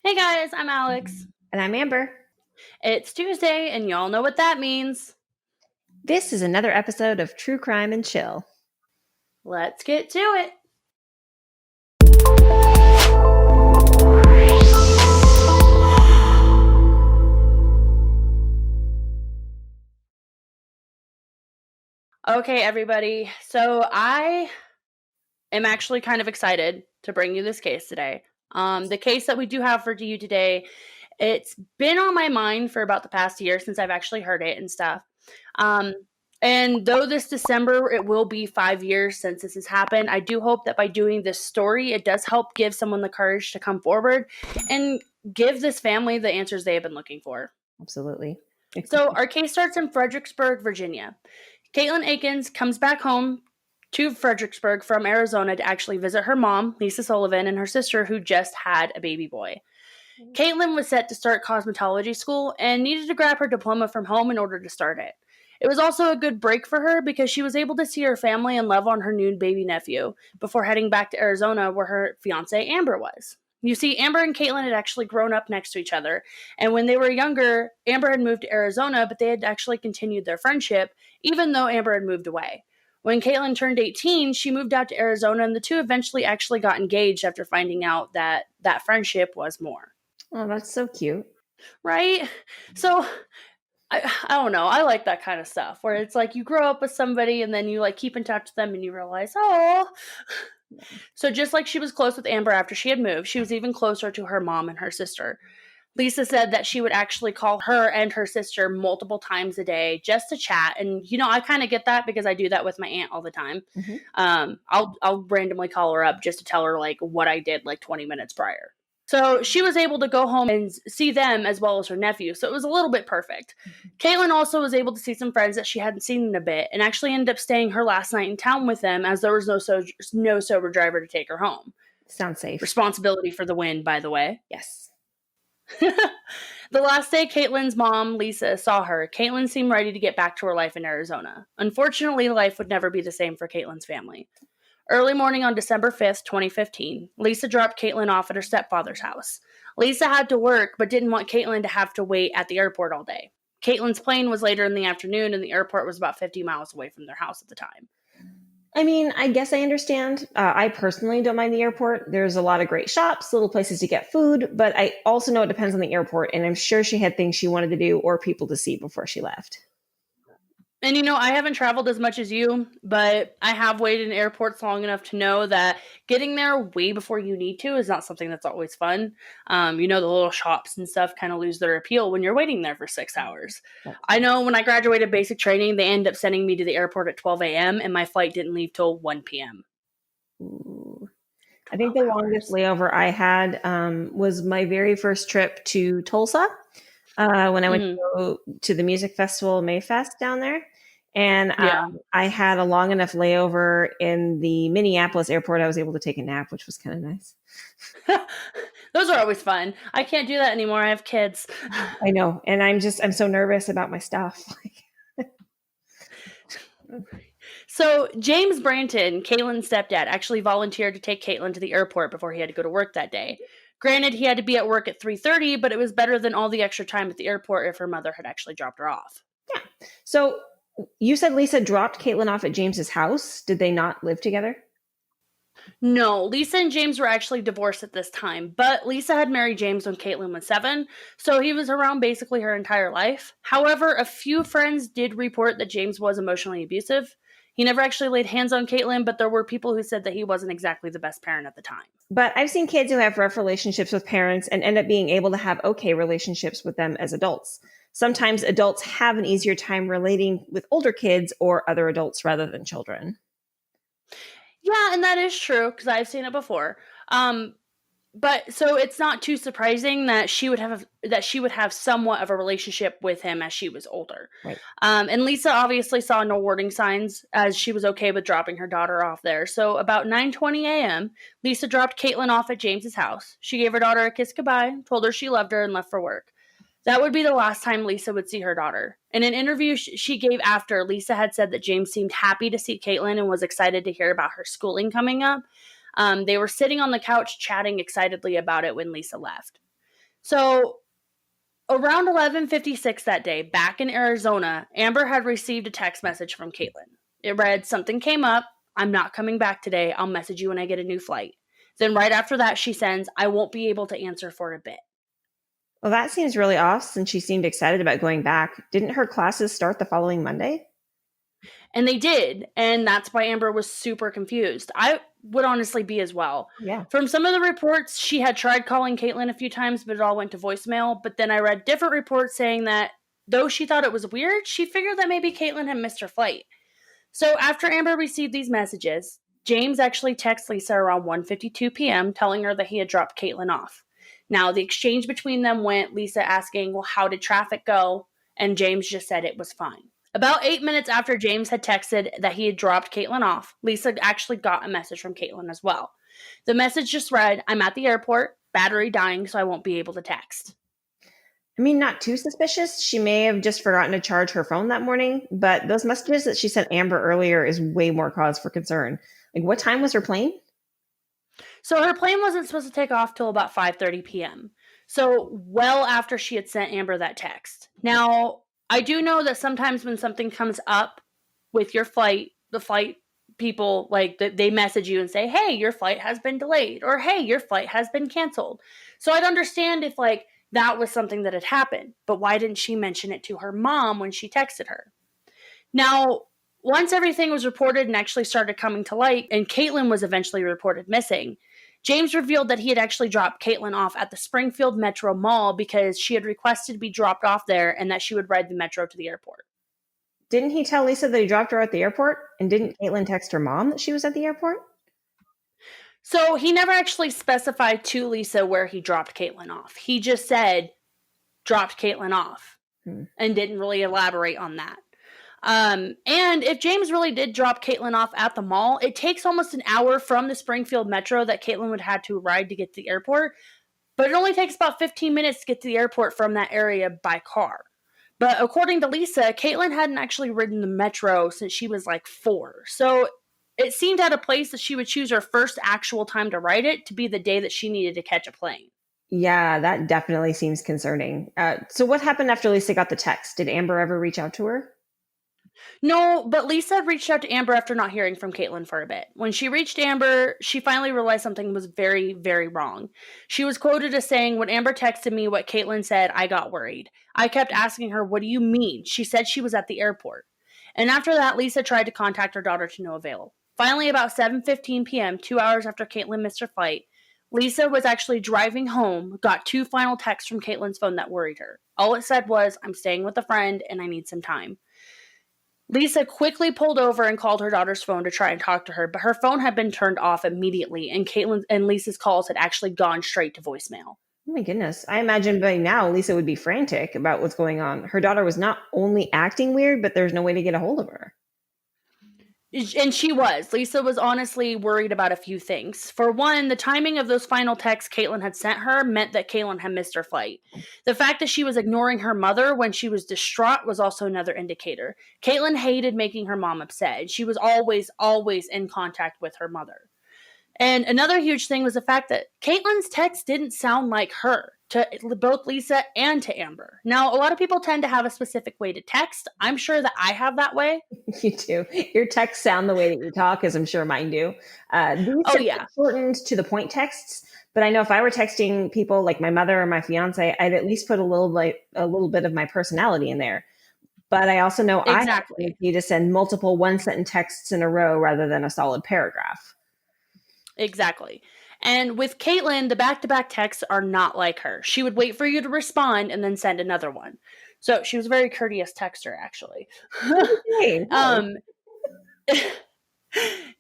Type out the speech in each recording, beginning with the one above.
Hey guys, I'm Alex. And I'm Amber. It's Tuesday, and y'all know what that means. This is another episode of True Crime and Chill. Let's get to it. Okay, everybody. So I am actually kind of excited to bring you this case today. The case that we do have for you today, it's been on my mind for about the past year since I've actually heard it and stuff. And though this December, it will be 5 years since this has happened, I do hope that by doing this story, it does help give someone the courage to come forward and give this family the answers they have been looking for. Absolutely. So our case starts in Fredericksburg, Virginia. Katelin Akens comes back home to Fredericksburg from Arizona to actually visit her mom, Lisa Sullivan, and her sister, who just had a baby boy. Katelin was set to start cosmetology school and needed to grab her diploma from home in order to start it. It was also a good break for her because she was able to see her family and love on her new baby nephew before heading back to Arizona where her fiance Amber was. You see, Amber and Katelin had actually grown up next to each other, and when they were younger, Amber had moved to Arizona, but they had actually continued their friendship, even though Amber had moved away. When Katelin turned 18, she moved out to Arizona, and the two eventually actually got engaged after finding out that that friendship was more. Oh, that's so cute. Right? So, I don't know. I like that kind of stuff where it's like you grow up with somebody and then you like keep in touch with them and you realize, oh. So just like she was close with Amber after she had moved, she was even closer to her mom and her sister. Lisa said that she would actually call her and her sister multiple times a day just to chat. And, I kind of get that because I do that with my aunt all the time. Mm-hmm. I'll randomly call her up just to tell her like what I did like 20 minutes prior. So she was able to go home and see them as well as her nephew. So it was a little bit perfect. Katelin also was able to see some friends that she hadn't seen in a bit and actually ended up staying her last night in town with them as there was no sober driver to take her home. Sounds safe. Responsibility for the win, by the way. Yes. The last day Katelin's mom, Lisa, saw her, Katelin seemed ready to get back to her life in Arizona. Unfortunately, life would never be the same for Katelin's family. Early morning on December 5th, 2015, Lisa dropped Katelin off at her stepfather's house. Lisa had to work, but didn't want Katelin to have to wait at the airport all day. Katelin's plane was later in the afternoon, and the airport was about 50 miles away from their house at the time. I mean, I guess I understand. I personally don't mind the airport. There's a lot of great shops, little places to get food, but I also know it depends on the airport, and I'm sure she had things she wanted to do or people to see before she left. And I haven't traveled as much as you, but I have waited in airports long enough to know that getting there way before you need to is not something that's always fun. The little shops and stuff kind of lose their appeal when you're waiting there for 6 hours. I know when I graduated basic training, they ended up sending me to the airport at 12 a.m. and my flight didn't leave till 1 p.m. Ooh. I think the longest layover I had was my very first trip to Tulsa. When I went to the music festival, Mayfest down there. And I had a long enough layover in the Minneapolis airport. I was able to take a nap, which was kind of nice. Those are always fun. I can't do that anymore. I have kids. I know. And I'm so nervous about my stuff. So James Branton, Katelin's stepdad, actually volunteered to take Katelin to the airport before he had to go to work that day. Granted, he had to be at work at 3:30, but it was better than all the extra time at the airport if her mother had actually dropped her off. Yeah. So you said Lisa dropped Katelin off at James's house. Did they not live together? No, Lisa and James were actually divorced at this time, but Lisa had married James when Katelin was 7, so he was around basically her entire life. However, a few friends did report that James was emotionally abusive. He never actually laid hands on Katelin, but there were people who said that he wasn't exactly the best parent at the time. But I've seen kids who have rough relationships with parents and end up being able to have okay relationships with them as adults. Sometimes adults have an easier time relating with older kids or other adults rather than children. Yeah, and that is true because I've seen it before. But so it's not too surprising that she would have somewhat of a relationship with him as she was older. Right. And Lisa obviously saw no warning signs as she was okay with dropping her daughter off there. So about 9:20 a.m., Lisa dropped Katelin off at James's house. She gave her daughter a kiss goodbye, told her she loved her, and left for work. That would be the last time Lisa would see her daughter. In an interview she gave after, Lisa had said that James seemed happy to see Katelin and was excited to hear about her schooling coming up. They were sitting on the couch chatting excitedly about it when Lisa left. So around 11:56 that day, back in Arizona, Amber had received a text message from Katelin. It read, "Something came up. I'm not coming back today. I'll message you when I get a new flight." Then right after that, she sends, "I won't be able to answer for a bit." Well, that seems really off since she seemed excited about going back. Didn't her classes start the following Monday? And they did, and that's why Amber was super confused. I would honestly be as well. Yeah. From some of the reports, she had tried calling Katelin a few times, but it all went to voicemail. But then I read different reports saying that though she thought it was weird, she figured that maybe Katelin had missed her flight. So after Amber received these messages, James actually texted Lisa around 1:52 p.m. telling her that he had dropped Katelin off. Now, the exchange between them went Lisa asking, "Well, how did traffic go?" And James just said it was fine. About 8 minutes after James had texted that he had dropped Katelin off, Lisa actually got a message from Katelin as well. The message just read, "I'm at the airport, battery dying, so I won't be able to text." I mean, not too suspicious. She may have just forgotten to charge her phone that morning, but those messages that she sent Amber earlier is way more cause for concern. Like, what time was her plane? So her plane wasn't supposed to take off till about 5:30 p.m. So well after she had sent Amber that text. Now, I do know that sometimes when something comes up with your flight, the flight people they message you and say, "Hey, your flight has been delayed," or "Hey, your flight has been canceled." So I'd understand if that was something that had happened, but why didn't she mention it to her mom when she texted her? Now, once everything was reported and actually started coming to light, and Katelin was eventually reported missing, James revealed that he had actually dropped Katelin off at the Springfield Metro Mall because she had requested to be dropped off there and that she would ride the metro to the airport. Didn't he tell Lisa that he dropped her at the airport? And didn't Caitlin text her mom that she was at the airport? So he never actually specified to Lisa where he dropped Katelin off. He just said, "dropped Katelin off," Hmm. and didn't really elaborate on that. And if James really did drop Katelin off at the mall, it takes almost an hour from the Springfield Metro that Katelin would have to ride to get to the airport, but it only takes about 15 minutes to get to the airport from that area by car. But according to Lisa, Katelin hadn't actually ridden the metro since she was like 4. So it seemed out of place that she would choose her first actual time to ride it to be the day that she needed to catch a plane. Yeah, that definitely seems concerning. So what happened after Lisa got the text? Did Amber ever reach out to her? No, but Lisa reached out to Amber after not hearing from Katelin for a bit. When she reached Amber, she finally realized something was very, very wrong. She was quoted as saying, "When Amber texted me what Katelin said, I got worried. I kept asking her, 'What do you mean?' She said she was at the airport." And after that, Lisa tried to contact her daughter to no avail. Finally, about 7:15 p.m., 2 hours after Katelin missed her flight, Lisa was actually driving home, got 2 final texts from Katelin's phone that worried her. All it said was, "I'm staying with a friend and I need some time." Lisa quickly pulled over and called her daughter's phone to try and talk to her, but her phone had been turned off immediately, and Caitlin and Lisa's calls had actually gone straight to voicemail. Oh my goodness. I imagine by now Lisa would be frantic about what's going on. Her daughter was not only acting weird, but there's no way to get a hold of her. And she was. Lisa was honestly worried about a few things. For one, the timing of those final texts Caitlin had sent her meant that Caitlin had missed her flight. The fact that she was ignoring her mother when she was distraught was also another indicator. Caitlin hated making her mom upset. She was always, always in contact with her mother. And another huge thing was the fact that Caitlin's text didn't sound like her to both Lisa and to Amber. Now, a lot of people tend to have a specific way to text. I'm sure that I have that way. You do. Your texts sound the way that you talk, as I'm sure mine do. These Oh, are yeah. shortened to the point texts, but I know if I were texting people like my mother or my fiance, I'd at least put a little bit of my personality in there. But I also know I have a Exactly. tendency to send multiple one sentence texts in a row rather than a solid paragraph. Exactly. And with Caitlin, the back to back texts are not like her. She would wait for you to respond and then send another one. So she was a very courteous texter, actually. Hey, nice. um,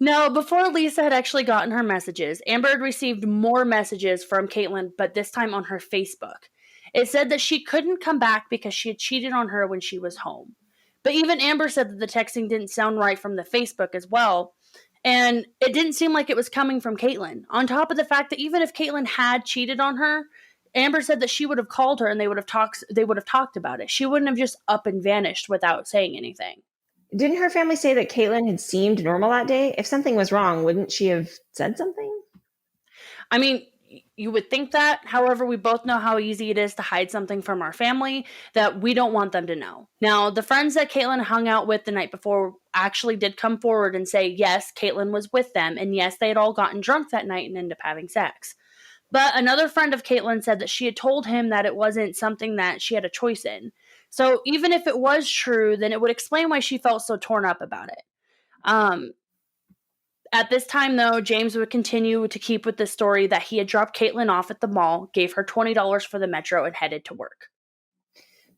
Now, before Lisa had actually gotten her messages, Amber had received more messages from Caitlin, but this time on her Facebook. It said that she couldn't come back because she had cheated on her when she was home. But even Amber said that the texting didn't sound right from the Facebook as well. And it didn't seem like it was coming from Caitlin. On top of the fact that even if Caitlin had cheated on her, Amber said that she would have called her and they would have talked about it. She wouldn't have just up and vanished without saying anything. Didn't her family say that Caitlin had seemed normal that day? If something was wrong, wouldn't she have said something? I mean, You would think that. However, we both know how easy it is to hide something from our family that we don't want them to know. Now, the friends that Katelin hung out with the night before actually did come forward and say, yes, Katelin was with them, and yes, they had all gotten drunk that night and ended up having sex. But another friend of Katelin said that she had told him that it wasn't something that she had a choice in. So even if it was true, then it would explain why she felt so torn up about it. At this time, though, James would continue to keep with the story that he had dropped Katelin off at the mall, gave her $20 for the metro, and headed to work.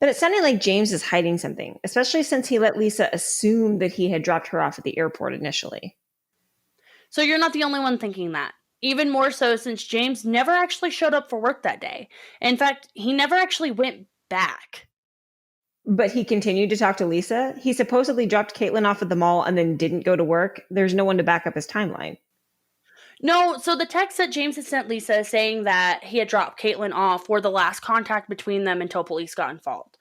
But it sounded like James is hiding something, especially since he let Lisa assume that he had dropped her off at the airport initially. So you're not the only one thinking that. Even more so since James never actually showed up for work that day. In fact, he never actually went back. But he continued to talk to Lisa. He supposedly dropped Katelin off at the mall and then didn't go to work. There's no one to back up his timeline. No, so the text that James had sent Lisa saying that he had dropped Katelin off were the last contact between them until police got involved.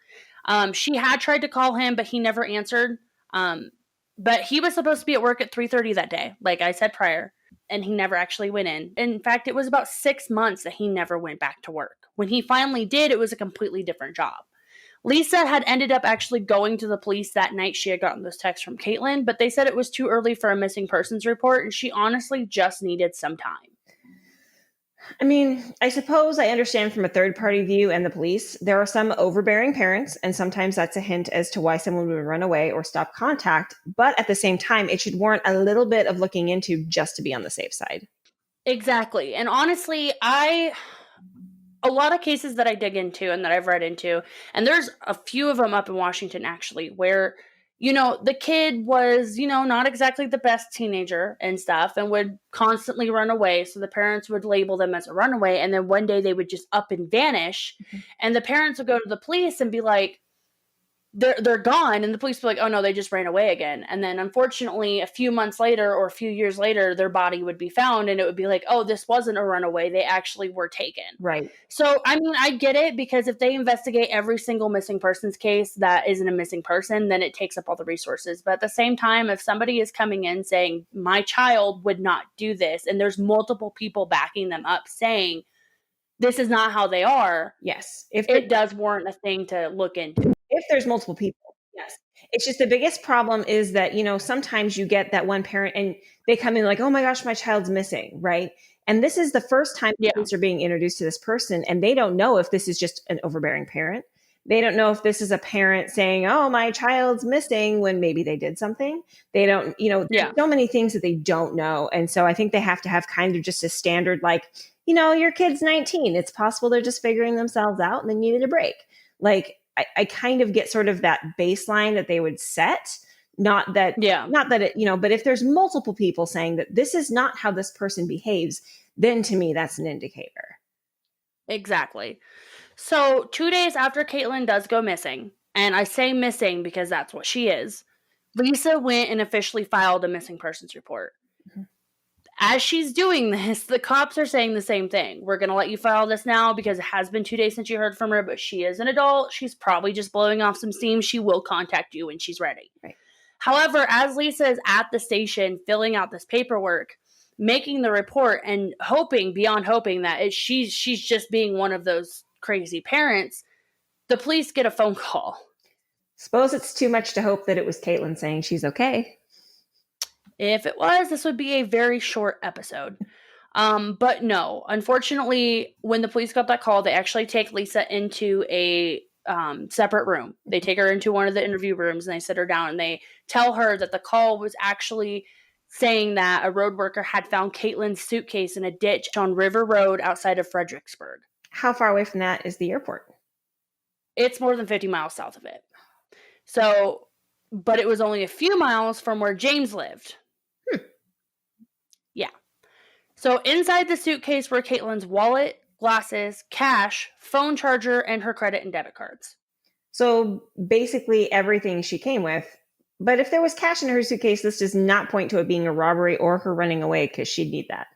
She had tried to call him, but he never answered. But he was supposed to be at work at 3:30 that day, like I said prior, and he never actually went in. In fact, it was about 6 months that he never went back to work. When he finally did, it was a completely different job. Lisa had ended up actually going to the police that night. She had gotten those texts from Katelin, but they said it was too early for a missing persons report, and she honestly just needed some time. I mean, I suppose I understand from a third-party view and the police, there are some overbearing parents, and sometimes that's a hint as to why someone would run away or stop contact. But at the same time, it should warrant a little bit of looking into just to be on the safe side. Exactly. And honestly, a lot of cases that I dig into and that I've read into, and there's a few of them up in Washington actually, where, the kid was, not exactly the best teenager and stuff and would constantly run away. So the parents would label them as a runaway. And then one day they would just up and vanish. Mm-hmm. And the parents would go to the police and be like, they're gone, and the police were like, oh no, they just ran away again. And then unfortunately a few months later or a few years later, their body would be found and it would be like, oh, this wasn't a runaway, they actually were taken. Right. So I mean, I get it, because if they investigate every single missing persons case that isn't a missing person, then it takes up all the resources. But at the same time, if somebody is coming in saying my child would not do this, and there's multiple people backing them up saying this is not how they are, yes, it does warrant a thing to look into. If there's multiple people, yes. It's just the biggest problem is that, sometimes you get that one parent and they come in like, oh my gosh, my child's missing, right? And this is the first time kids are being introduced to this person, and they don't know if this is just an overbearing parent. They don't know if this is a parent saying, oh, my child's missing, when maybe they did something. They don't, there's so many things that they don't know. And so I think they have to have kind of just a standard, like, your kid's 19. It's possible they're just figuring themselves out and they needed a break. Like, I kind of get sort of that baseline that they would set. Not that it, but if there's multiple people saying that this is not how this person behaves, then to me, that's an indicator. Exactly. So 2 days after Katelin does go missing, and I say missing because that's what she is, Lisa went and officially filed a missing persons report. Mm-hmm. As she's doing this, the cops are saying the same thing. We're going to let you file this now because it has been 2 days since you heard from her, but she is an adult. She's probably just blowing off some steam. She will contact you when she's ready. Right. However, as Lisa is at the station filling out this paperwork, making the report, and hoping beyond hoping that she's just being one of those crazy parents, the police get a phone call. Suppose it's too much to hope that it was Katelin saying she's okay. If it was, this would be a very short episode. But no, unfortunately, when the police got that call, they actually take Lisa into a separate room. They take her into one of the interview rooms and they sit her down and they tell her that the call was actually saying that a road worker had found Katelin's suitcase in a ditch on River Road outside of Fredericksburg. How far away from that is the airport? It's more than 50 miles south of it. So, but it was only a few miles from where James lived. Yeah. So inside the suitcase were Katelin's wallet, glasses, cash, phone charger, and her credit and debit cards. So basically everything she came with. But if there was cash in her suitcase, this does not point to it being a robbery or her running away, because she'd need that.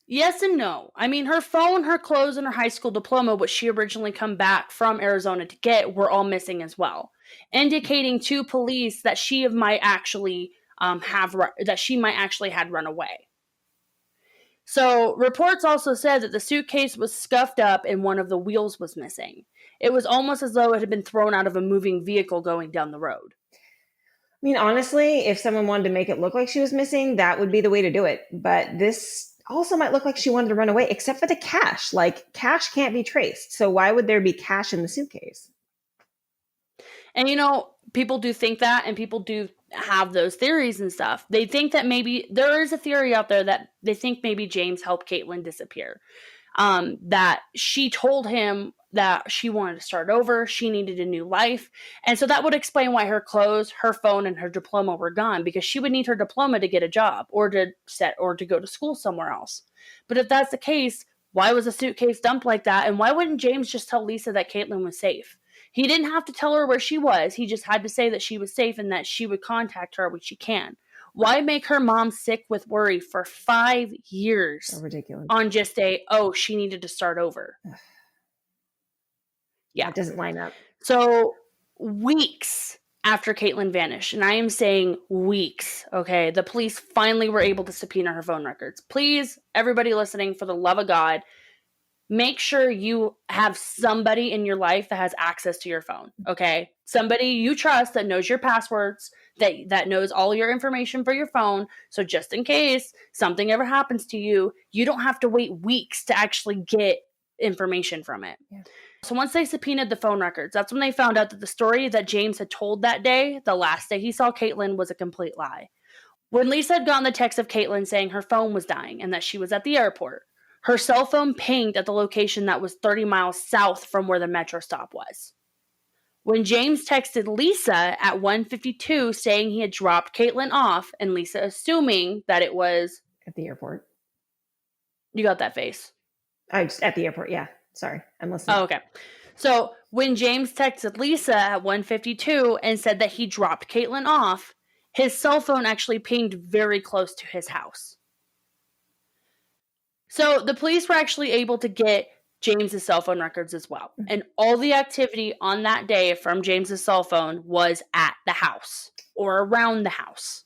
Yes and no. I mean, her phone, her clothes, and her high school diploma, which she originally come back from Arizona to get, were all missing as well, indicating to police that she might actually had run away. So reports also said that the suitcase was scuffed up and one of the wheels was missing. It was almost as though it had been thrown out of a moving vehicle going down the road. I mean, honestly, if someone wanted to make it look like she was missing, that would be the way to do it. But this also might look like she wanted to run away, except for the cash. Like, cash can't be traced. So why would there be cash in the suitcase? And people do think that, and people do have those theories and stuff. They think that maybe there is a theory out there that they think maybe James helped Katelin disappear. That she told him that she wanted to start over, she needed a new life. And so that would explain why her clothes, her phone, and her diploma were gone, because she would need her diploma to get a job or to go to school somewhere else. But if that's the case, why was a suitcase dumped like that? And why wouldn't James just tell Lisa that Katelin was safe? He didn't have to tell her where she was. He just had to say that she was safe and that she would contact her when she can. Why make her mom sick with worry for 5 years? So ridiculous. On just she needed to start over. Yeah. It doesn't line up. So weeks after Katelin vanished, and I am saying weeks, okay, the police finally were able to subpoena her phone records. Please, everybody listening, for the love of God, make sure you have somebody in your life that has access to your phone, okay? Somebody you trust that knows your passwords, that knows all your information for your phone. So just in case something ever happens to you, you don't have to wait weeks to actually get information from it. Yeah. So once they subpoenaed the phone records, that's when they found out that the story that James had told that day, the last day he saw Katelin, was a complete lie. When Lisa had gotten the text of Katelin saying her phone was dying and that she was at the airport, her cell phone pinged at the location that was 30 miles south from where the metro stop was. When James texted Lisa at 1:52 saying he had dropped Katelin off, and Lisa assuming that it was at the airport. You got that face? At the airport, yeah. Sorry, I'm listening. Oh, okay. So when James texted Lisa at 1:52 and said that he dropped Katelin off, his cell phone actually pinged very close to his house. So the police were actually able to get James's cell phone records as well. And all the activity on that day from James's cell phone was at the house or around the house.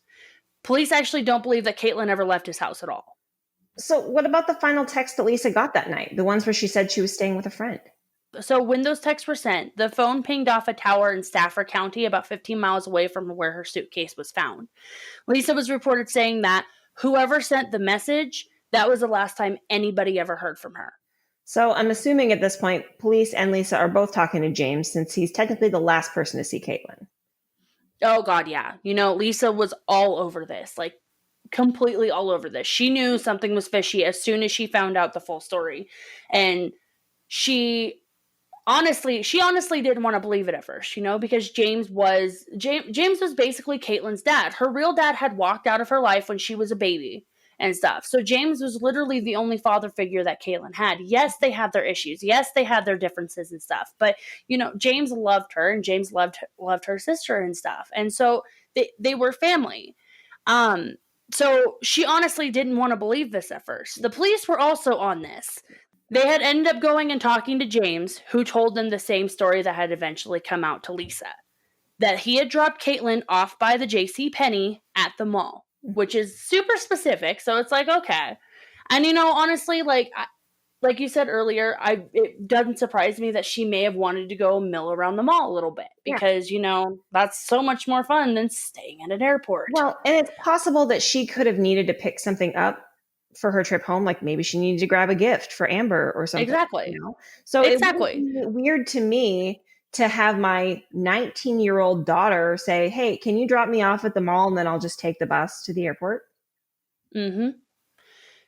Police actually don't believe that Katelin ever left his house at all. So what about the final text that Lisa got that night? The ones where she said she was staying with a friend? So when those texts were sent, the phone pinged off a tower in Stafford County about 15 miles away from where her suitcase was found. Lisa was reported saying that whoever sent the message, that was the last time anybody ever heard from her. So I'm assuming at this point, police and Lisa are both talking to James since he's technically the last person to see Katelin. Oh, God, yeah. Lisa was all over this, like completely all over this. She knew something was fishy as soon as she found out the full story. And she honestly didn't want to believe it at first, because James was basically Katelin's dad. Her real dad had walked out of her life when she was a baby and stuff. So James was literally the only father figure that Katelin had. Yes, they had their issues. Yes, they had their differences and stuff. But, James loved her, and James loved her sister and stuff. And so they were family. So she honestly didn't want to believe this at first. The police were also on this. They had ended up going and talking to James, who told them the same story that had eventually come out to Lisa. That he had dropped Katelin off by the JCPenney at the mall, which is super specific. So it's like, okay. And, honestly, like you said earlier, it doesn't surprise me that she may have wanted to go mill around the mall a little bit. Because, that's so much more fun than staying at an airport. Well, and it's possible that she could have needed to pick something up for her trip home, like maybe she needed to grab a gift for Amber or something. Exactly. So exactly. It would be weird to me to have my 19-year-old daughter say, hey, can you drop me off at the mall and then I'll just take the bus to the airport? Mm-hmm.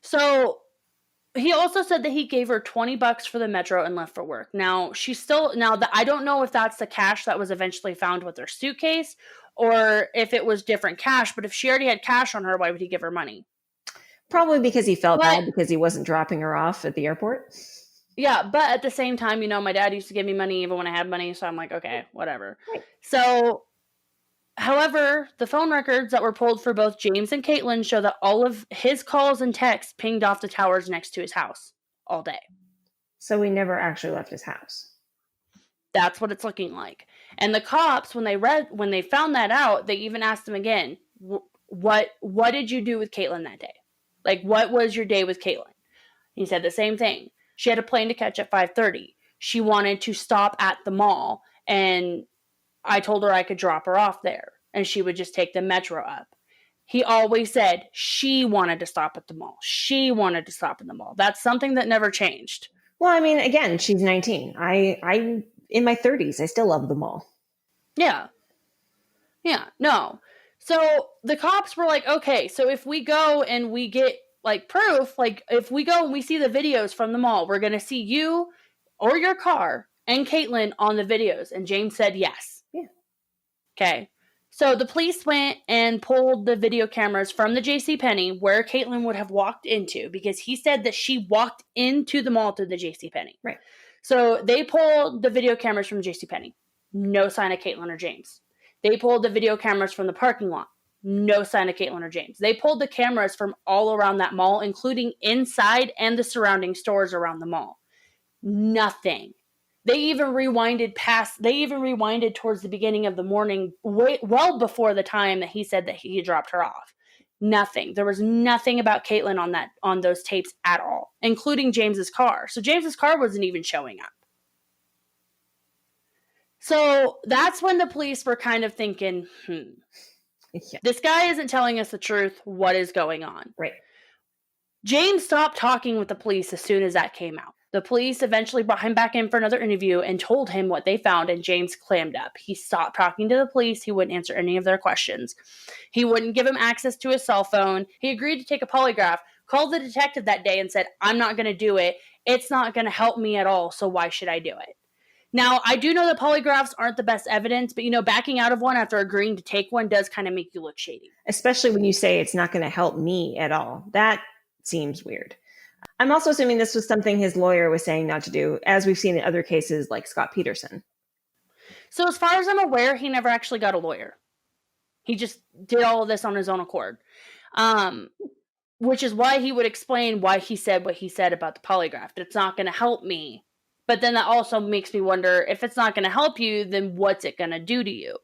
So he also said that he gave her $20 for the metro and left for work. Now I don't know if that's the cash that was eventually found with her suitcase or if it was different cash, but if she already had cash on her, why would he give her money? Probably because he felt bad because he wasn't dropping her off at the airport. Yeah, but at the same time, my dad used to give me money even when I had money, so I'm like, okay, whatever. Right. So, however, the phone records that were pulled for both James and Katelin show that all of his calls and texts pinged off the towers next to his house all day. So he never actually left his house. That's what it's looking like. And the cops, when they found that out, they even asked him again, what did you do with Katelin that day? Like, what was your day with Katelin? He said the same thing. She had a plane to catch at 5:30. She wanted to stop at the mall, and I told her I could drop her off there, and she would just take the metro up. He always said she wanted to stop at the mall. She wanted to stop at the mall. That's something that never changed. Well, I mean, again, she's 19. I'm in my 30s. I still love the mall. Yeah. Yeah. No. So the cops were like, okay, so if we go and we get like proof, like if we go and we see the videos from the mall, we're going to see you or your car and Katelin on the videos. And James said yes. Yeah. Okay. So the police went and pulled the video cameras from the JCPenney where Katelin would have walked into, because he said that she walked into the mall through the JCPenney. Right. So they pulled the video cameras from JCPenney. No sign of Katelin or James. They pulled the video cameras from the parking lot. No sign of Katelin or James. They pulled the cameras from all around that mall, including inside and the surrounding stores around the mall. Nothing. They even rewinded towards the beginning of the morning, well before the time that he said that he dropped her off. Nothing. There was nothing about Katelin on those tapes at all, including James's car. So James's car wasn't even showing up. So that's when the police were kind of thinking, this guy isn't telling us the truth. What is going on? Right. James stopped talking with the police as soon as that came out. The police eventually brought him back in for another interview and told him what they found, and James clammed up. He stopped talking to the police. He wouldn't answer any of their questions. He wouldn't give him access to his cell phone. He agreed to take a polygraph, called the detective that day and said, I'm not going to do it. It's not going to help me at all, so why should I do it? Now, I do know that polygraphs aren't the best evidence, but, backing out of one after agreeing to take one does kind of make you look shady. Especially when you say it's not going to help me at all. That seems weird. I'm also assuming this was something his lawyer was saying not to do, as we've seen in other cases like Scott Peterson. So as far as I'm aware, he never actually got a lawyer. He just did all of this on his own accord, which is why he would explain why he said what he said about the polygraph. It's not going to help me. But then that also makes me wonder, if it's not going to help you, then what's it going to do to you?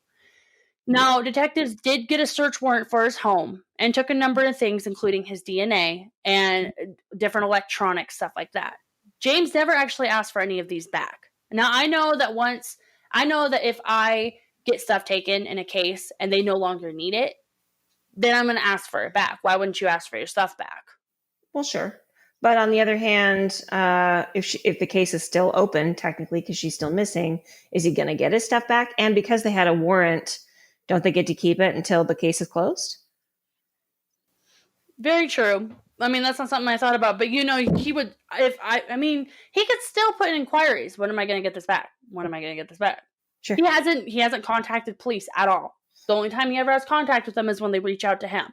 Now, detectives did get a search warrant for his home and took a number of things, including his DNA and different electronic stuff like that. James never actually asked for any of these back. Now, I know that if I get stuff taken in a case and they no longer need it, then I'm going to ask for it back. Why wouldn't you ask for your stuff back? Well, sure. But on the other hand, if the case is still open, technically, because she's still missing, is he going to get his stuff back? And because they had a warrant, don't they get to keep it until the case is closed? Very true. I mean, that's not something I thought about. But, he would, he could still put in inquiries. When am I going to get this back? When am I going to get this back? Sure. He hasn't contacted police at all. The only time he ever has contact with them is when they reach out to him.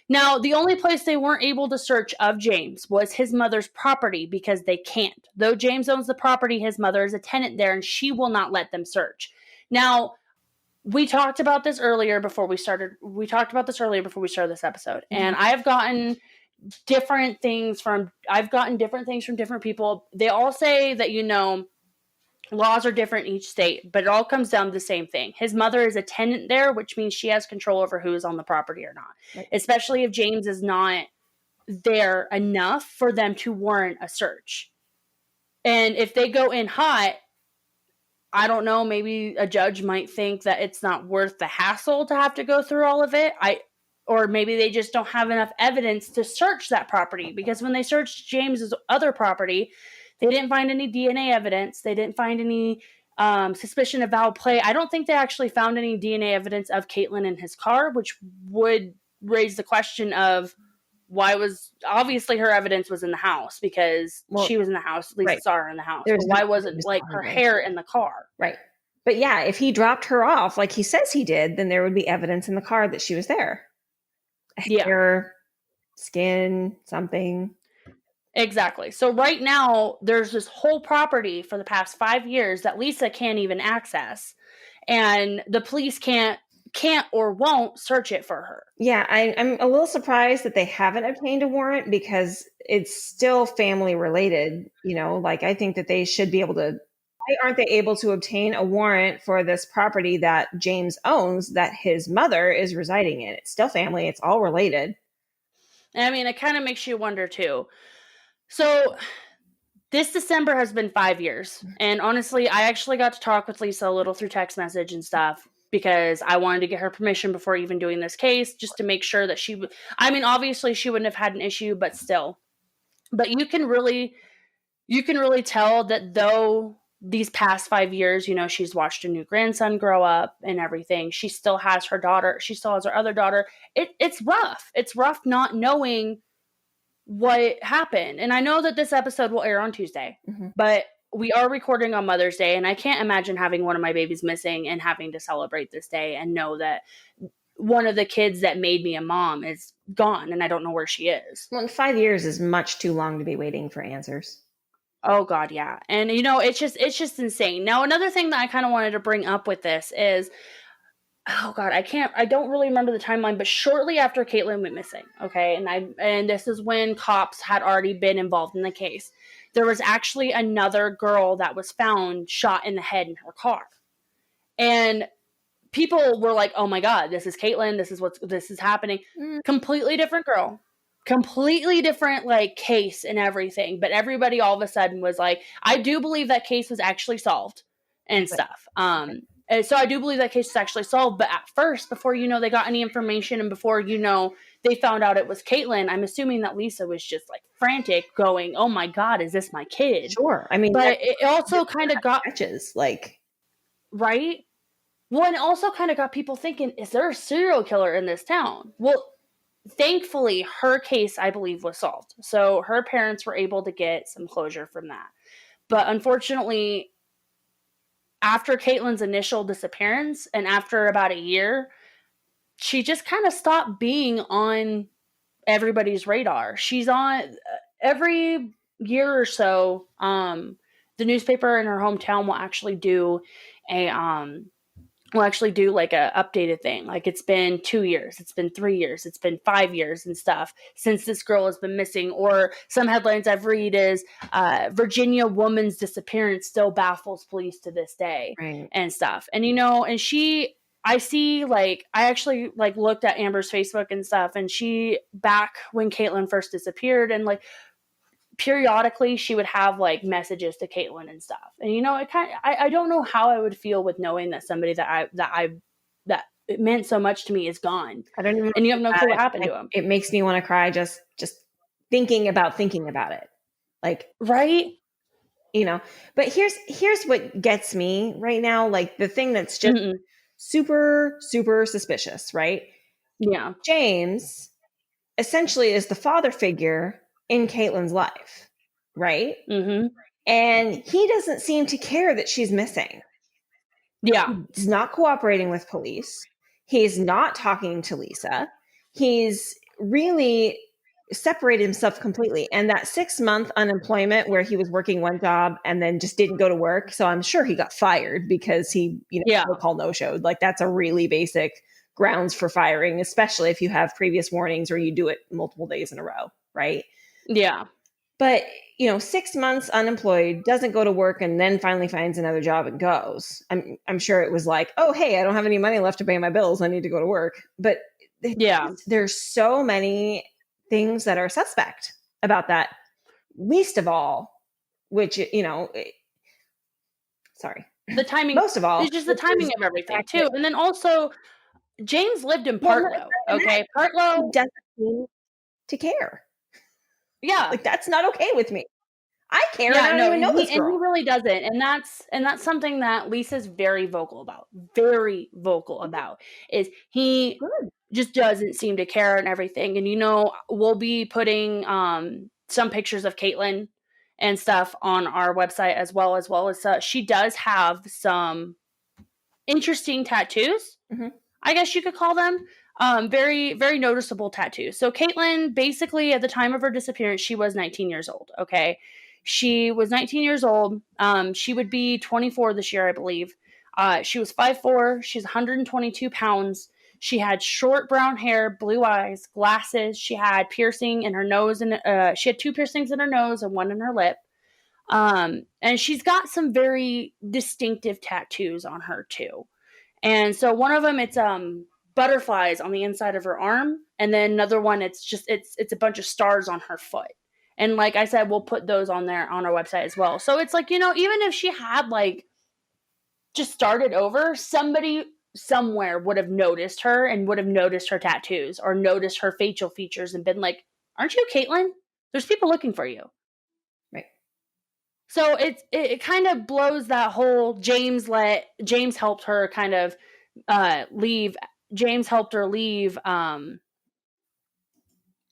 Now, the only place they weren't able to search of James was his mother's property, because they can't. Though James owns the property, his mother is a tenant there, and she will not let them search. Now, we talked about this earlier before we started. We talked about this earlier before we started this episode, and I have gotten different things from different people. They all say that, laws are different in each state, but it all comes down to the same thing. His mother is a tenant there, which means she has control over who is on the property or not, right. Especially if James is not there enough for them to warrant a search. And if they go in hot, I don't know, maybe a judge might think that it's not worth the hassle to have to go through all of it. Or maybe they just don't have enough evidence to search that property, because when they searched James's other property, they didn't find any DNA evidence. They didn't find any suspicion of foul play. I don't think they actually found any DNA evidence of Katelin in his car, which would raise the question of obviously her evidence was in the house, because she was in the house. Lisa right. saw her in the house. So why wasn't her hair in the car? Right. But yeah, if he dropped her off like he says he did, then there would be evidence in the car that she was there. Hair, skin, something. Exactly. So right now, there's this whole property for the past 5 years that Lisa can't even access, and the police can't or won't search it for her. Yeah, I'm a little surprised that they haven't obtained a warrant, because it's still family related. I think that they should be able to. Why aren't they able to obtain a warrant for this property that James owns, that his mother is residing in? It's still family. It's all related. I mean, it kind of makes you wonder too. So this December has been 5 years. And honestly, I actually got to talk with Lisa a little through text message and stuff because I wanted to get her permission before even doing this case, just to make sure that I mean, obviously she wouldn't have had an issue, but still. But you can really tell that though these past 5 years, she's watched a new grandson grow up and everything. She still has her daughter. She still has her other daughter. It's rough. It's rough not knowing what happened. And I know that this episode will air on Tuesday, but we are recording on Mother's Day, and I can't imagine having one of my babies missing and having to celebrate this day and know that one of the kids that made me a mom is gone and I don't know where she is. Well, 5 years is much too long to be waiting for answers. Oh God, yeah. And it's just insane. Now, another thing that I kind of wanted to bring up with this is, oh God, I don't really remember the timeline, but shortly after Katelin went missing, okay, and this is when cops had already been involved in the case. There was actually another girl that was found shot in the head in her car. And people were like, oh my God, this is Katelin, this is happening. Completely different girl. Completely different case and everything. But everybody all of a sudden was like, I do believe that case was actually solved and stuff. And so I do believe that case is actually solved. But at first, before they got any information and before they found out it was Katelin, I'm assuming that Lisa was just frantic, going, "Oh my God, is this my kid?" Sure, I mean, but it also kind of got matches right. Well, and it also kind of got people thinking: is there a serial killer in this town? Well, thankfully, her case, I believe, was solved. So her parents were able to get some closure from that. But unfortunately, after Katelin's initial disappearance and after about a year, she just kind of stopped being on everybody's radar. She's on every year or so. The newspaper in her hometown will actually do a updated thing. It's been 2 years, it's been 3 years, it's been 5 years and stuff since this girl has been missing. Or some headlines I've read is Virginia woman's disappearance still baffles police to this day, right, and stuff. And I see, I actually looked at Amber's Facebook and stuff, and she, back when Katelin first disappeared, and periodically she would have messages to Katelin and stuff. And I don't know how I would feel with knowing that somebody that it meant so much to me is gone. I don't even, and you have no clue what happened to him. It makes me want to cry just thinking about it. Right. But here's what gets me right now. The thing that's just super, super suspicious, right? Yeah. James essentially is the father figure in Katelin's life, right? And he doesn't seem to care that she's missing. Yeah. He's not cooperating with police. He's not talking to Lisa. He's really separated himself completely. And that 6-month unemployment where he was working one job and then just didn't go to work. So I'm sure he got fired because he, no showed. That's a really basic grounds for firing, especially if you have previous warnings or you do it multiple days in a row, right? Yeah. But 6 months unemployed, doesn't go to work, and then finally finds another job and goes. I'm sure it was like, oh, hey, I don't have any money left to pay my bills. I need to go to work. But yeah, there's so many things that are suspect about that. Least of all, which sorry, the timing. Most of all, it's just the timing of everything too. And then also, James lived in Partlow. Okay, Partlow doesn't seem to care. Yeah, that's not okay with me. I care. Yeah, I don't even know this girl. And he really doesn't. And that's something that Lisa's very vocal about. Very vocal about. Is he just doesn't seem to care and everything. And we'll be putting some pictures of Katelin and stuff on our website as well as she does have some interesting tattoos. I guess you could call them. Very, very noticeable tattoos. So Katelin, basically, at the time of her disappearance, she was 19 years old. Okay. She was 19 years old. She would be 24 this year, I believe. She was 5'4". She's 122 pounds. She had short brown hair, blue eyes, glasses. She had piercing in her nose, and she had 2 piercings in her nose and 1 in her lip. And she's got some very distinctive tattoos on her too. And so one of them, it's butterflies on the inside of her arm, And then another one, it's a bunch of stars on her foot. And like I said, we'll put those on there on our website as well. So it's like, even if she had like just started over, somebody somewhere would have noticed her and would have noticed her tattoos or noticed her facial features and been like, aren't you Katelin? There's people looking for you. Right. So it kind of blows that whole James helped her kind of leave. James helped her leave and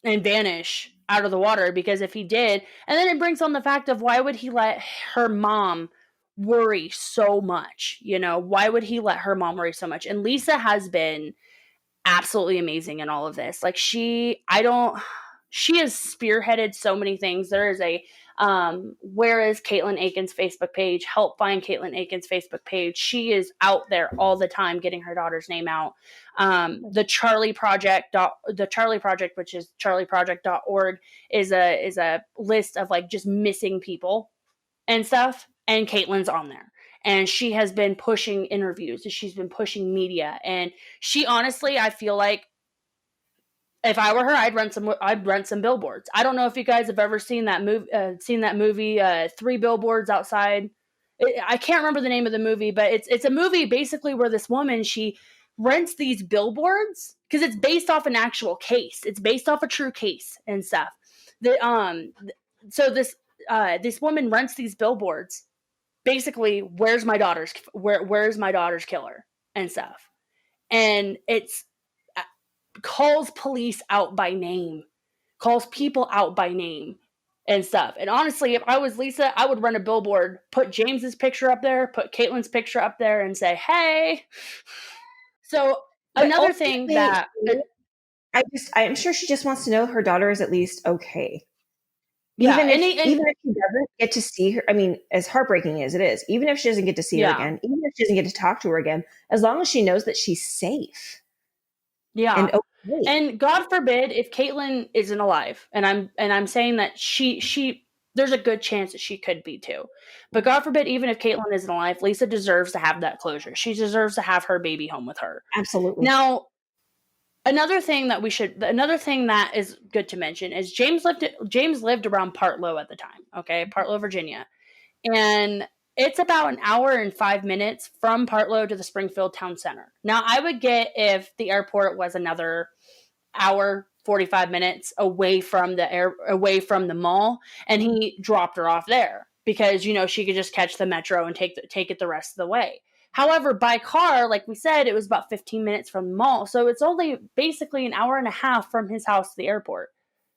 vanish out of the water, because if he did, and then it brings on the fact of why would he let her mom worry so much? Why would he let her mom worry so much? And Lisa has been absolutely amazing in all of this. Like she has spearheaded so many things. There is a where is Katelin Akens Facebook page, help find Katelin Akens Facebook page. She is out there all the time getting her daughter's name out. The Charlie Project, which is charlieproject.org, is a list of like just missing people and stuff, and Katelin's on there. And she has been pushing interviews, and she's been pushing media. And she honestly, I feel like if I were her, I'd rent some billboards. I don't know if you guys have ever seen that movie, Three Billboards Outside. I can't remember the name of the movie, but it's a movie basically where this woman, she rents these billboards because it's based off an actual case. It's based off a true case and stuff. So this woman rents these billboards. Basically, where's my daughter's killer and stuff, and it's calls police out by name, calls people out by name and stuff. And honestly, if I was Lisa, I would run a billboard, put James's picture up there, put Katelin's picture up there, and say, hey. So But another thing that I'm sure she just wants to know her daughter is at least okay. Yeah, even if she doesn't get to see her, I mean, as heartbreaking as it is, even if she doesn't get to see her again, even if she doesn't get to talk to her again, as long as she knows that she's safe. Yeah. And okay. And God forbid if Katelin isn't alive, and I'm saying that she there's a good chance that she could be too. But God forbid, even if Katelin isn't alive, Lisa deserves to have that closure. She deserves to have her baby home with her. Absolutely. Now, another thing that is good to mention is James lived around Partlow at the time, okay? Partlow, Virginia. And it's about an hour and 5 minutes from Partlow to the Springfield Town Center. Now, I would get if the airport was another hour, 45 minutes away from the mall, and he dropped her off there because, she could just catch the metro and take it the rest of the way. However, by car, like we said, it was about 15 minutes from the mall. So it's only basically an hour and a half from his house to the airport.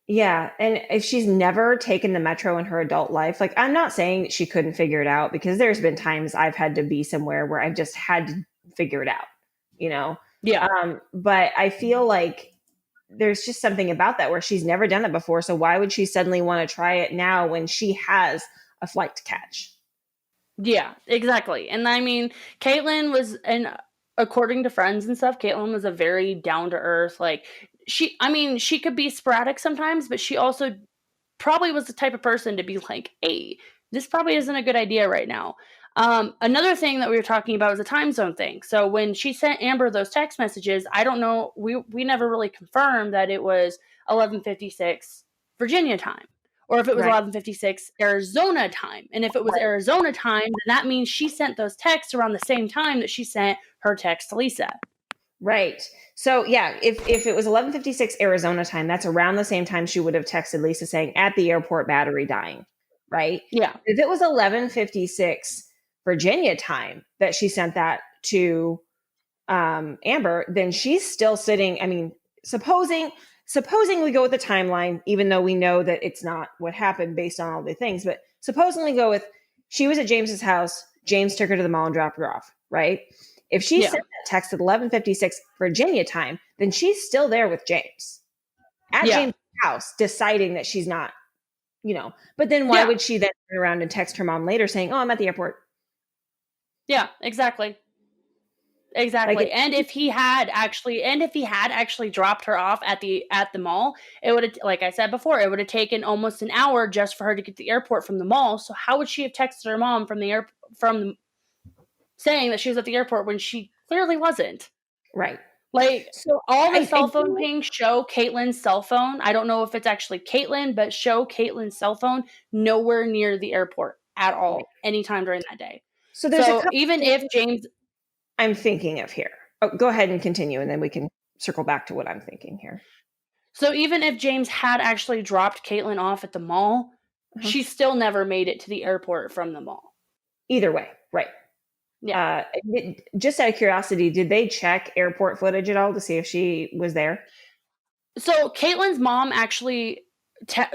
Yeah. And if she's never taken the metro in her adult life, like I'm not saying that she couldn't figure it out, because there's been times I've had to be somewhere where I've just had to figure it out, Yeah. But I feel like there's just something about that where she's never done it before. So why would she suddenly want to try it now when she has a flight to catch? Yeah, exactly. And I mean, Katelin was, and according to friends and stuff, Katelin was a very down to earth, like she could be sporadic sometimes, but she also probably was the type of person to be like, hey, this probably isn't a good idea right now. Another thing that we were talking about was a time zone thing. So when she sent Amber those text messages, I don't know, we never really confirmed that it was 11:56 Virginia time, or if it was 11:56 Arizona time. And if it was Arizona time, then that means she sent those texts around the same time that she sent her text to Lisa. Right. So yeah, if it was 11:56 Arizona time, that's around the same time she would have texted Lisa saying, at the airport, battery dying. Right. Yeah. If it was 11:56 Virginia time that she sent that to Amber, then she's still sitting. I mean, supposing we go with the timeline, even though we know that it's not what happened based on all the things, but supposing we go with, she was at James's house, James took her to the mall and dropped her off, right? If she sent that text at 11:56 Virginia time, then she's still there with James at James' house, deciding that she's not, but then why would she then turn around and text her mom later saying, oh, I'm at the airport? Yeah, exactly. Like and if he had actually dropped her off at the mall, it would have, like I said before, it would have taken almost an hour just for her to get to the airport from the mall. So how would she have texted her mom from saying that she was at the airport when she clearly wasn't? Right. Like, So all the I cell phone do. pings show Caitlin's cell phone. I don't know if it's actually Caitlin, but show Caitlin's cell phone nowhere near the airport at Right. all, anytime during that day. So there's a So couple even if things James, I'm thinking of here. Oh, go ahead and continue, and then we can circle back to what I'm thinking here. so even if James had actually dropped Caitlin off at the mall, Uh-huh. she still never made it to the airport from the mall. Either way, right. Yeah. Just out of curiosity, did they check airport footage at all to see if she was there? So Caitlin's mom actually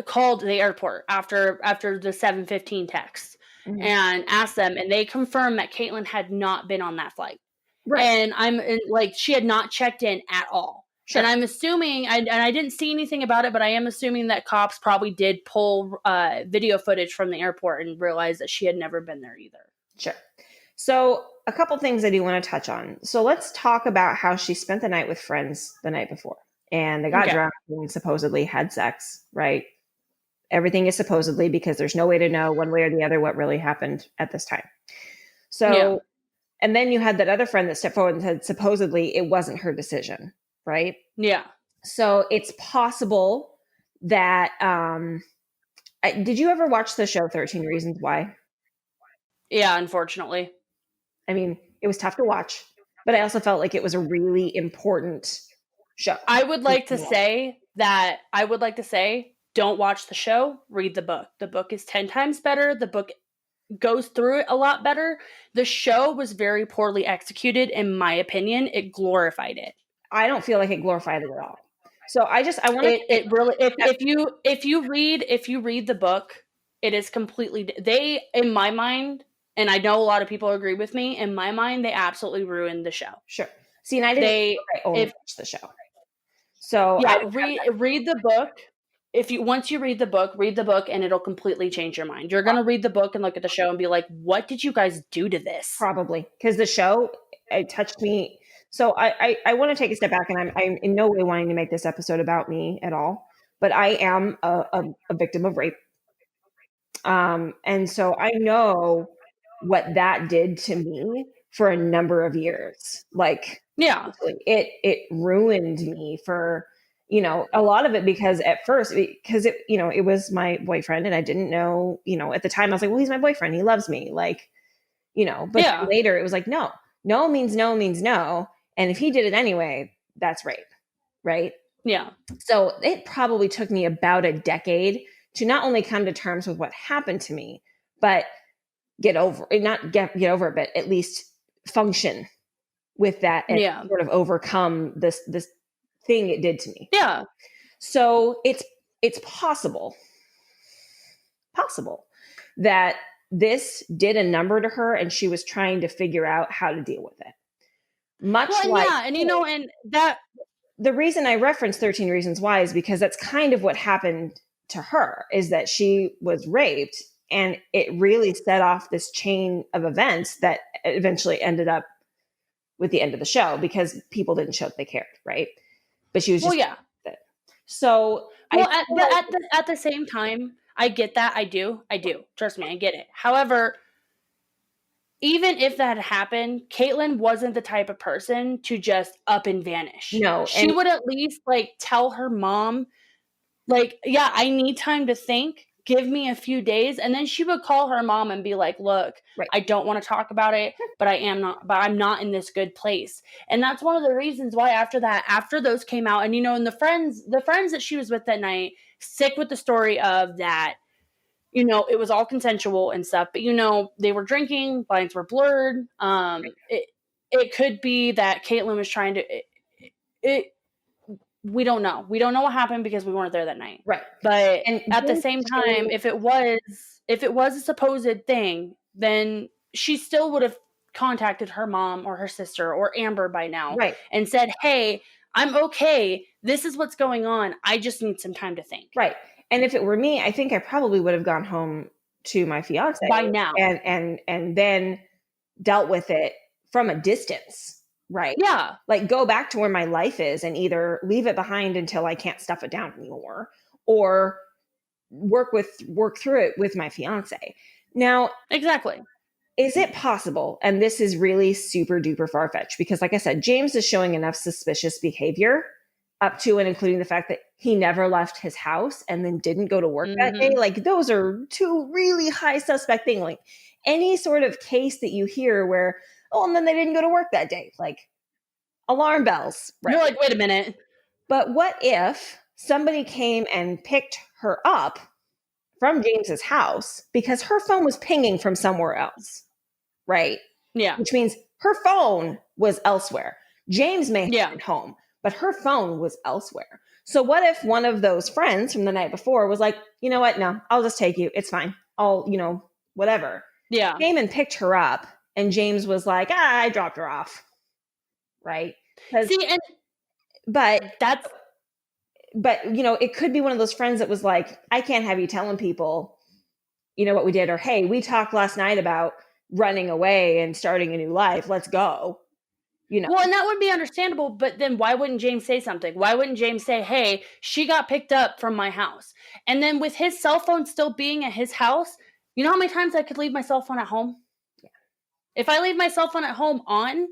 called the airport after the 7:15 text Mhm. and asked them, and they confirmed that Caitlin had not been on that flight. Right. And like, she had not checked in at all. Sure. And I'm assuming, and I didn't see anything about it, but I am assuming that cops probably did pull video footage from the airport and realized that she had never been there either. Sure. So a couple things I do want to touch on. So let's talk about how she spent the night with friends the night before. And they got Okay. drunk and supposedly had sex, right? Everything is supposedly because there's no way to know one way or the other what really happened at this time. So, Yeah. and then you had that other friend that stepped forward and said supposedly it wasn't her decision, right? Yeah. So it's possible that did you ever watch the show 13 Reasons Why? Yeah, unfortunately. I mean, it was tough to watch, but I also felt like it was a really important show. I would like to say don't watch the show, read the book. The book is 10 times better. The book goes through it a lot better. The show was very poorly executed, in my opinion. It glorified it. I don't feel like it glorified it at all. So I want to. It really, if you read the book, it is completely, they, in my mind, and I know a lot of people agree with me, in my mind, they absolutely ruined the show. Sure. See, and I didn't. I only watched the show. So yeah, read the book. Once you read the book, and it'll completely change your mind. You're gonna read the book and look at the show and be like, "What did you guys do to this?" Probably because the show it touched me. So I want to take a step back, and I'm in no way wanting to make this episode about me at all, but I am a victim of rape, and so I know what that did to me for a number of years. Like, Yeah, it ruined me for a lot of it because at first because it was my boyfriend and I didn't know at the time I was like, well, he's my boyfriend, he loves me, like, but yeah, later it was like, no means no means no, and if he did it anyway, that's rape, right? yeah. So it probably took me about a decade to not only come to terms with what happened to me, but get over it, not get over it, but at least function with that and Yeah. sort of overcome this thing it did to me. Yeah. So it's possible that this did a number to her and she was trying to figure out how to deal with it. And that the reason I referenced 13 Reasons Why is because that's kind of what happened to her, is that she was raped and it really set off this chain of events that eventually ended up with the end of the show because people didn't show that they cared, right? But she was just So at the same time, I get that. I do. Trust me, I get it. However, even if that happened, Caitlin wasn't the type of person to just up and vanish. No, she would at least tell her mom, yeah, I need time to think. Give me a few days. And then she would call her mom and be like, look, right. I don't want to talk about it, but I'm not in this good place. And that's one of the reasons why after those came out, and and the friends that she was with that night stick with the story of that, it was all consensual and stuff, but they were drinking, lines were blurred. It could be that Caitlin was trying to we don't know. We don't know what happened because we weren't there that night. Right. But at the same time, if it was a supposed thing, then she still would have contacted her mom or her sister or Amber by now, right, and said, "Hey, I'm okay. This is what's going on. I just need some time to think." Right. And if it were me, I think I probably would have gone home to my fiance by now and then dealt with it from a distance. Right. Yeah. Like, go back to where my life is and either leave it behind until I can't stuff it down anymore, or work through it with my fiance. Now, exactly. is it possible? And this is really super duper far fetched because, like I said, James is showing enough suspicious behavior up to and including the fact that he never left his house and then didn't go to work that day. Mm-hmm. Like, those are two really high suspect things. Like, any sort of case that you hear where, oh, and then they didn't go to work that day, like alarm bells, right? You're like, wait a minute. But what if somebody came and picked her up from James's house because her phone was pinging from somewhere else, right? Yeah. Which means her phone was elsewhere. James may have been Yeah. home, but her phone was elsewhere. So what if one of those friends from the night before was like, you know what? No, I'll just take you. It's fine. I'll, whatever. Yeah. Came and picked her up, and James was like, I dropped her off. Right? See, and But that's it could be one of those friends that was like, I can't have you telling people, what we did, or hey, we talked last night about running away and starting a new life. Let's go. Well, and that would be understandable, but then why wouldn't James say something? Why wouldn't James say, hey, she got picked up from my house? And then with his cell phone still being at his house, you know how many times I could leave my cell phone at home? Yeah. If I leave my cell phone at home on,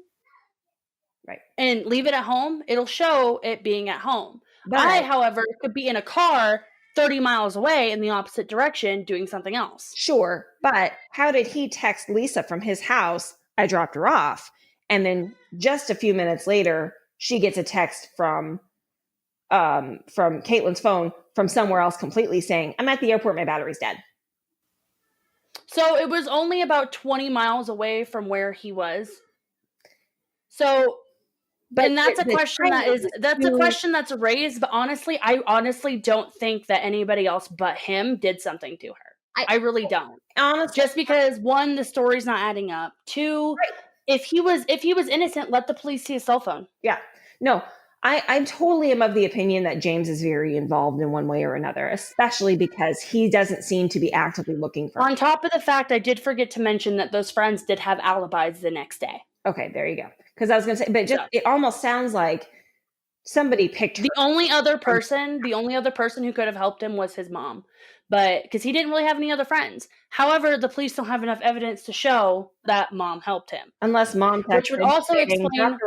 right, and leave it at home, it'll show it being at home. But I, however, could be in a car 30 miles away in the opposite direction doing something else. Sure, but how did he text Lisa from his house, I dropped her off, and then just a few minutes later, she gets a text from Caitlin's phone from somewhere else completely saying, I'm at the airport, my battery's dead. So it was only about 20 miles away from where he was. So, but and that's a question a question that's raised, but I honestly don't think that anybody else but him did something to her. I really don't. Honestly, just because, one, the story's not adding up. Two, right. if he was innocent, let the police see his cell phone. Yeah. No, I totally am of the opinion that James is very involved in one way or another, especially because he doesn't seem to be actively looking for On top of the fact, I did forget to mention that those friends did have alibis the next day. Okay, there you go. Because I was going to say, but it almost sounds like somebody picked her. The only other person who could have helped him was his mom, but because he didn't really have any other friends. However, the police don't have enough evidence to show that mom helped him, unless mom texted, which would also explain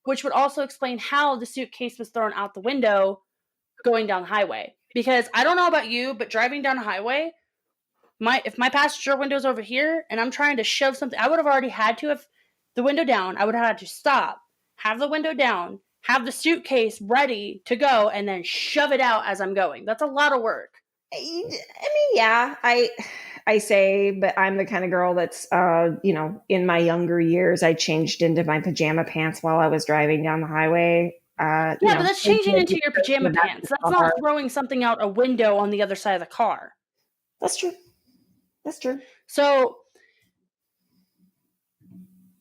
which would also explain how the suitcase was thrown out the window going down the highway. Because I don't know about you, but driving down a highway, if my passenger window's over here and I'm trying to shove something, I would have already had to have the window down. I would have had to stop, have the window down, have the suitcase ready to go, and then shove it out as I'm going. That's a lot of work. I mean, yeah, I say, but I'm the kind of girl that's, in my younger years, I changed into my pajama pants while I was driving down the highway. But that's changing into your pajama pants. That's not throwing something out a window on the other side of the car. That's true. That's true. So,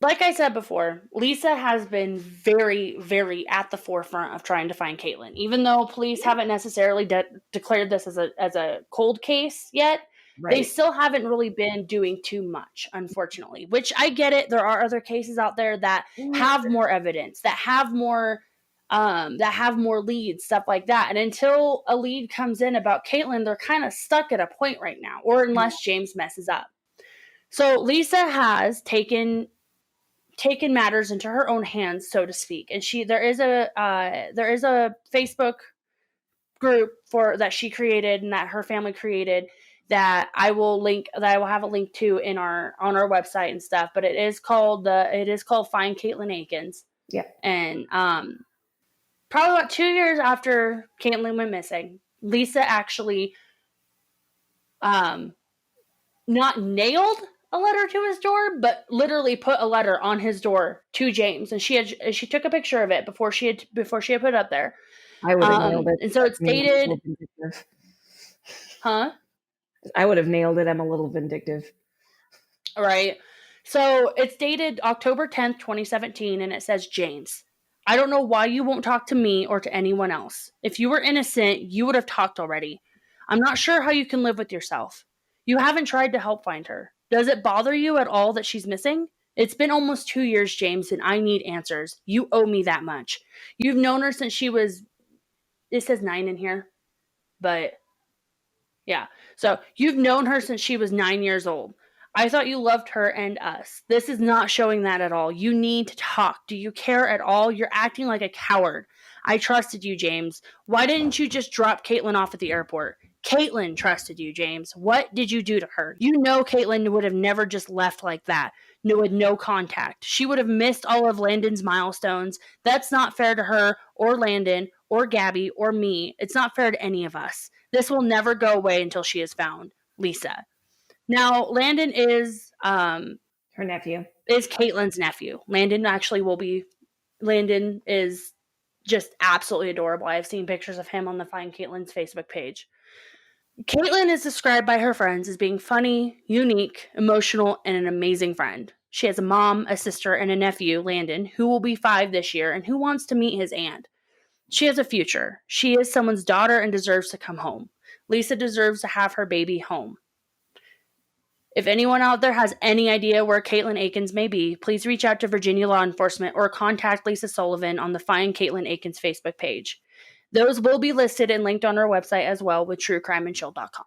like I said before, Lisa has been very, very at the forefront of trying to find Katelin. Even though police haven't necessarily declared this as a cold case yet, right. They still haven't really been doing too much, unfortunately. Which I get it. There are other cases out there that have more evidence, that have more leads, stuff like that. And until a lead comes in about Katelin, they're kind of stuck at a point right now, or unless James messes up. So Lisa has taken matters into her own hands, so to speak. And there is a Facebook group that she created and that her family created that I will have a link to on our website and stuff. But it is called Find Katelin Akens. Yeah. And probably about 2 years after Katelin went missing, Lisa actually not nailed a letter to his door, but literally put a letter on his door to James, and she took a picture of it before she had put it up there. I would have nailed it. And so it's dated. Huh? I would have nailed it. I'm a little vindictive. Right. So it's dated October 10th, 2017, and it says, James, I don't know why you won't talk to me or to anyone else. If you were innocent, you would have talked already. I'm not sure how you can live with yourself. You haven't tried to help find her. Does it bother you at all that she's missing? It's been almost 2 years, James, and I need answers. You owe me that much. You've known her since she was, it says 9 in here, but yeah. So you've known her since she was 9 years old. I thought you loved her and us. This is not showing that at all. You need to talk. Do you care at all? You're acting like a coward. I trusted you, James. Why didn't you just drop Katelin off at the airport? Katelin trusted you, James. What did you do to her? You know Katelin would have never just left like that, with no contact. She would have missed all of Landon's milestones. That's not fair to her or Landon or Gabby or me. It's not fair to any of us. This will never go away until she is found. Lisa. Now, Landon is Her nephew. is Caitlin's nephew. Landon is just absolutely adorable. I've seen pictures of him on the Find Caitlin's Facebook page. Katelin is described by her friends as being funny, unique, emotional, and an amazing friend. She has a mom, a sister, and a nephew, Landon, who will be 5 this year and who wants to meet his aunt. She has a future. She is someone's daughter and deserves to come home. Lisa deserves to have her baby home. If anyone out there has any idea where Katelin Akens may be, please reach out to Virginia law enforcement or contact Lisa Sullivan on the Find Katelin Akens Facebook page. Those will be listed and linked on our website as well with truecrimeandchill.com.